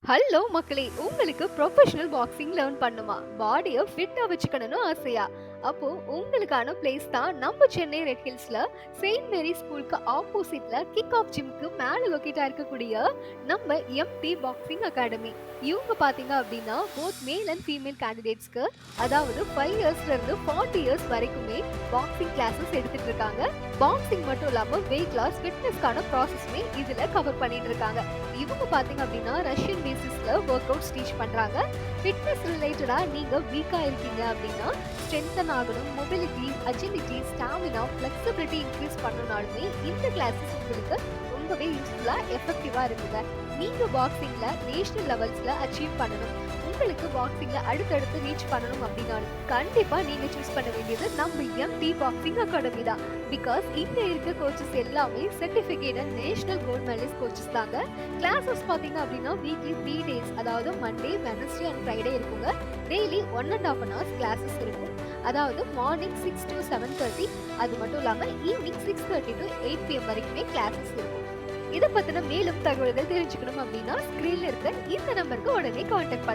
Hello மக்களே! உங்களுக்கு professional boxing learn பண்ணுமா? பாடிய ஃபிட்டா வச்சுக்கணும்னு ஆசையா? அப்போ உங்களுக்கான பிளேஸ் தான் நம்ம சென்னை ரெட் ஹில்ஸ்ல செயின்ட் மேரி ஸ்கூலுக்கு ஆப்போசிட்ல கிக் ஆஃப் ஜிம்க்கு மேல லொகேட்டா இருக்கக்கூடிய நம்ம எம்டி பாக்ஸிங் அகாடமி. இவங்க பார்த்தீங்க அப்டின்னா, போத் மேல் அண்ட் ஃபீமேல் கேண்டிடேட்ஸ்க்கு அதாவது 5 இயர்ஸ்ல இருந்து 40 இயர்ஸ் வரைக்குமே பாக்ஸிங் கிளாஸஸ் எடுத்துட்டு இருக்காங்க. பாக்ஸிங் மட்டும் இல்லாம வெயிட் லாஸ், ஃபிட்னஸ்க்கான ப்ராசஸுமே இதுல கவர் பண்ணிட்டு இருக்காங்க. இவங்க பார்த்தீங்க அப்டின்னா, ரஷ்யன் பேசிஸ்ல வொர்க் அவுட்ஸ் டீச் பண்றாங்க. ஃபிட்னஸ் ரிலேட்டடா நீங்க வீக்கா இருக்கீங்க அப்டின்னா, ஸ்ட்ரென்தன் ஆகணும், mobility, agility, stamina, flexibility increase பண்ணனும்னாலுமே இந்த கிளாஸஸ் உங்களுக்கு ரொம்பவே யூஸ்ஃபுல்லா, எஃபெக்டிவா இருக்குங்க. நீங்க பாக்ஸிங்ல நேஷனல் லெவல்ஸ்ல அச்சீவ் பண்ணணும். உங்களுக்கு பாக்ஸிங்ல அடுத்தடுத்து ரீச் பண்ணணும் அப்படின்னாலும் கண்டிப்பா நீங்க சூஸ் பண்ண வேண்டியது நம்ம எம்டி பாக்ஸிங் அகாடமி தான். பிகாஸ் இங்க இருக்க கோச்சஸ் எல்லாமே சர்டிபிகேட்டட் நேஷனல் கோல்ட் மெடலிஸ்ட் கோச்சஸ் தாங்க. கிளாஸஸ் பாத்தீங்க அப்படின்னா வீக்லி 3 டேஸ், அதாவது மண்டே, வெனஸ்டே அண்ட் ஃப்ரைடே இருக்குங்க. டெய்லி 1.5 hours கிளாஸஸ் இருக்கும். அதாவது மார்னிங் 6 to 7:30, அது மட்டும் இல்லாம ஈவினிங் 6:30 to 8 PM வரைக்குமே கிளாஸஸ் இருக்கும். இத பத்தின மேலும் தகவல்கள் தெரிஞ்சுக்கணும் அப்படின்னா ஸ்கிரீன்ல இருக்க இந்த நம்பருக்கு உடனே கான்டாக்ட் பண்ணுங்க.